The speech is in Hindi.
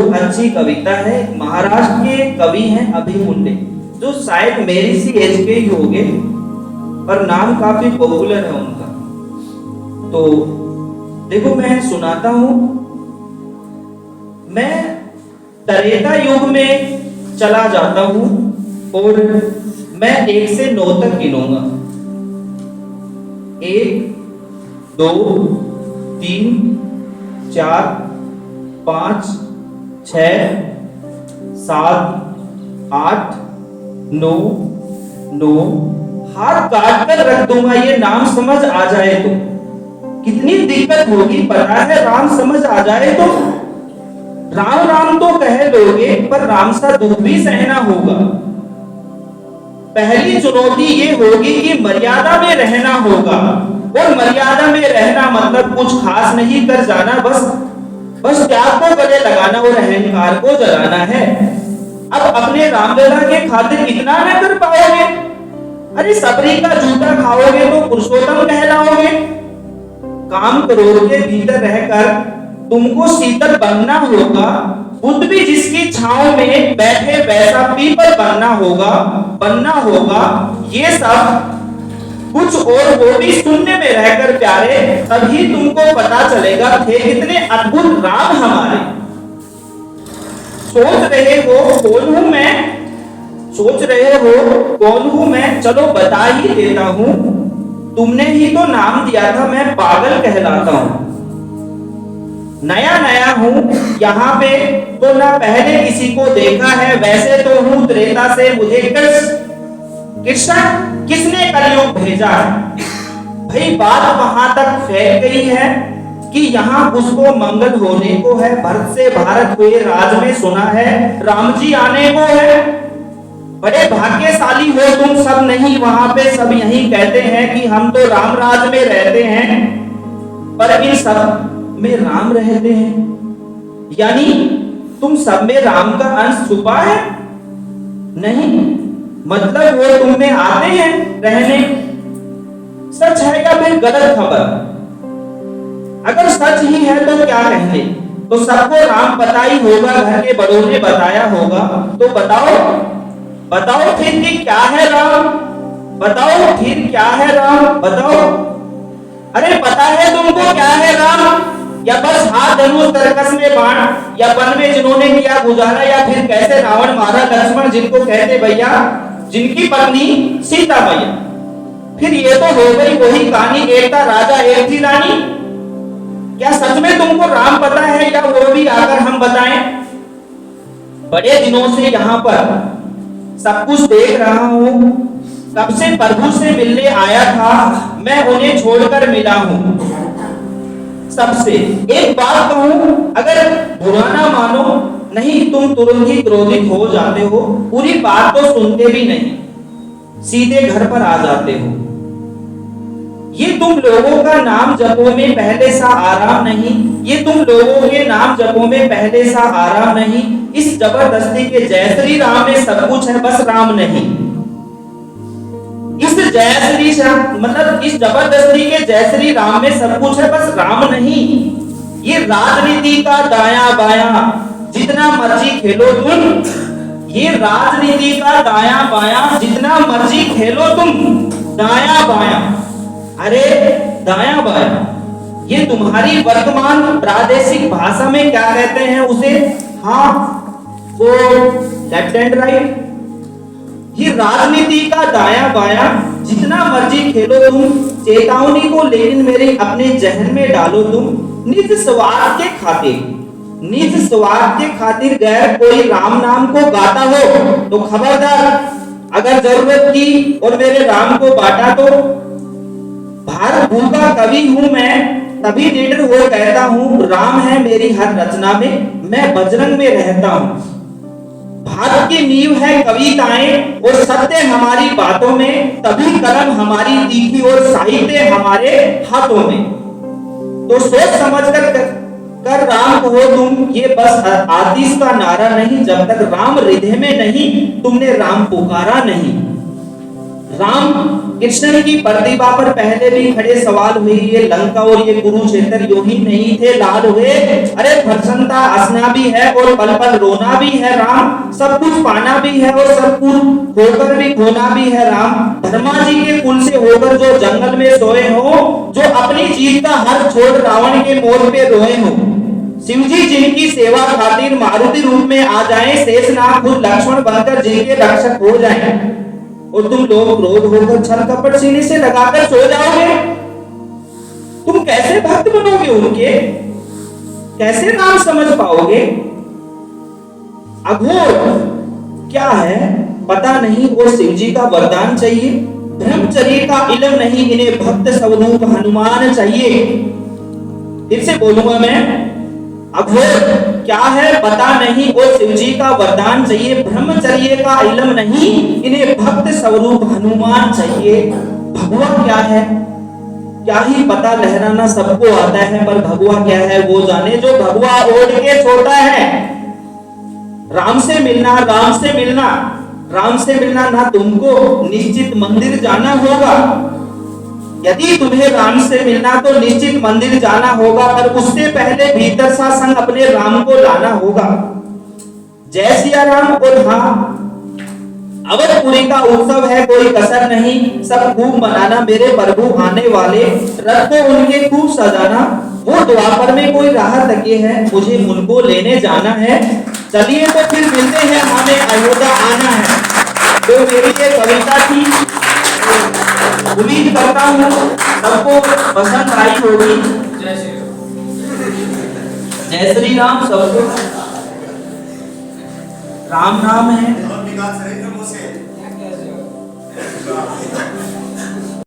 बहुत अच्छी कविता है। महाराष्ट्र के कवि हैं अभय मुंडे, जो शायद मेरी सी एज के ही होंगे, पर नाम काफी पॉपुलर है उनका। तो देखो मैं सुनाता हूं। मैं त्रेता युग में चला जाता हूं और मैं 1 से 9 तक गिनूंगा। 1 2 3 4 5 6 7 8 9 9। हाथ काट कर रख दूंगा, ये नाम समझ आ जाए तो। कितनी दिक्कत होगी पता है, राम समझ आ जाए तो। राम राम तो कह लोगे, पर राम सा दुख भी सहना होगा। पहली चुनौती ये होगी कि मर्यादा में रहना होगा, और मर्यादा में रहना मतलब कुछ खास नहीं कर जाना, बस त्याग को गले लगाना और अहंकार को जलाना है। अब अपने रामलला के खातिर इतना न कर पाओगे? अरे सबरी का जूता खाओगे तो पुरुषोत्तम कहलाओगे। काम क्रोध के भीतर रहकर तुमको शीतल बनना होगा। बुद्ध भी जिसकी छांव में बैठे वैसा पीपल बनना होगा। ये सब कुछ और वो भी शून्य में रहकर प्यारे, तभी तुमको पता चलेगा थे कितने अद्भुत राम हमारे। सोच रहे हो कौन हूं मैं, चलो बता ही देता हूं। तुमने ही तो नाम दिया था, मैं पागल कहलाता हूं। नया हूं यहाँ पे, तो ना पहले किसी को देखा है। वैसे तो हूं त्रेता से, मुझे कृष्ण किसने कलयुग भेजा है। भाई बात वहां तक फैल गई है कि यहाँ उसको मंगल होने को है। भरत से भारत हुए राज में सुना है राम जी आने को है। बड़े भाग्यशाली हो तुम सब, नहीं वहां पे सब यही कहते हैं कि हम तो राम राज में रहते हैं, पर इन सब में राम रहते हैं। यानी तुम सब में राम का अंश छुपा है? नहीं, मतलब वो तुम में आते हैं रहने। सच है या फिर गलत खबर? अगर सच ही है तो क्या कहने, तो सबको राम पता ही होगा, घर के बड़ों ने बताया होगा। तो बताओ फिर कि क्या है राम? बताओ फिर क्या है राम? बताओ। अरे पता है तुमको क्या है राम? या बस हाथ धनुष तरकस में बाण, या वन में जिन्होंने किया गुजारा, या फिर कैसे रावण मारा लक्ष्मण, जिनको कहते भैया, जिनकी पत्नी सीता मैया। फिर ये तो हो गई वही कहानी, एक था राजा एक थी रानी। क्या सच में तुमको राम पता है, या वो भी आकर हम बताएं? बड़े दिनों से यहाँ पर सब कुछ देख रहा हूँ। कब से प्रभु से मिलने आया था, मैं उन्हें छोड़कर मिला हूँ सबसे। एक बात कहूं, अगर बुरा ना मानो, नहीं तुम तुरंत ही क्रोधित हो जाते हो, पूरी बात तो सुनते भी नहीं, सीधे घर पर आ जाते हो। ये तुम लोगों का नाम जपो में पहले सा आराम नहीं, ये तुम लोगों के नाम जपो में पहले सा आराम नहीं। इस जबरदस्ती के जय श्री राम में सब कुछ है, बस राम नहीं। इस जय श्री मतलब इस जबरदस्ती के जय श्री राम में सब कुछ है, बस राम नहीं। ये राजनीति का दाया बाया जितना मर्जी खेलो तुम, ये राजनीति का दाया बाया जितना मर्जी खेलो तुम। दाया बाया, अरे दाया बाया, ये तुम्हारी वर्तमान प्रादेशिक भाषा में क्या कहते हैं उसे? हाँ, वो लेफ्ट एंड राइट। ये राजनीति का दाया बाया जितना मर्जी खेलो तुम। चेतावनी को लेकिन मेरे अपने जहन में डालो तुम। निज स्वार्थ के खातिर गैर कोई राम नाम को गाता हो तो खबरदार, अगर जरूरत की और मेरे राम को बांटा तो। भारत भूमि का कवि हूं मैं, तभी लीडर हो कहता हूं। राम है मेरी हर रचना में, मैं बजरंग में रहता हूं। भारत की नींव है कविताएं और सत्य हमारी बातों में, तभी कलम हमारी तीखी और साहित्य हमारे हाथों में। तो सोच समझ कर राम कहो तुम, ये बस आतिश का नारा नहीं, जब तक राम हृदय में नहीं तुमने राम पुकारा नहीं। राम कृष्ण की प्रतिभा पर पहले भी खड़े सवाल हुए। ये लंका और ये कुरुक्षेत्र यो ही नहीं थे लाल हुए। अरे प्रसन्नता हंसना भी है और पल पल रोना भी है राम, सब कुछ पाना भी है और सब कुछ होकर भी खोना भी है राम। धर्मा जी के कुल से होकर जो जंगल में सोए हो, जो अपनी जीत का हर छोड़ रावण के मोर पे रोए हो, शिव जी जिनकी सेवा खातिर मारुति रूप में आ जाएं, शेषनाग खुद लक्ष्मण बनकर जिनके रक्षक हो जाएं, और तुम लोग क्रोध होकर छल कपट सीने से लगाकर सो जाओगे। तुम कैसे भक्त बनोगे उनके, कैसे नाम समझ पाओगे? अघोर क्या है पता नहीं, और शिव जी का वरदान चाहिए। ब्रह्मचर्य का इल्म नहीं, इन्हें भक्त स्वरूप हनुमान चाहिए। फिर से बोलूंगा मैं, अघोर क्या है पता नहीं, और शिव जी का वरदान चाहिए। ब्रह्मचर्य का इल्म नहीं, इन्हें भक्त स्वरूप हनुमान चाहिए। भगवा क्या है क्या ही पता, लहराना सबको आता है, पर भगवा क्या है वो जाने जो भगवा ओढ़ के छोटा है। राम से मिलना, राम से मिलना, राम से मिलना ना तुमको निश्चित मंदिर जाना होगा। यदि तुम्हें राम से मिलना तो निश्चित मंदिर जाना होगा, पर उससे पहले भीतर सा संग अपने राम को लाना होगा। जय सिया राम। और हाँ, अवधपुरी का उत्सव है, कोई कसर नहीं, सब खूब मनाना। मेरे प्रभु आने वाले, रथ को उनके खूब सजाना। वो द्वापर में कोई राह तके है, मुझे उनको लेने जाना है। चलिए तो फिर मिलते हैं, हमें अयोध्या आना है। तो मेरी ये कविता थी, उम्मीद करता हूँ सबको पसंद आई होगी। जय श्री राम। सबको राम नाम है।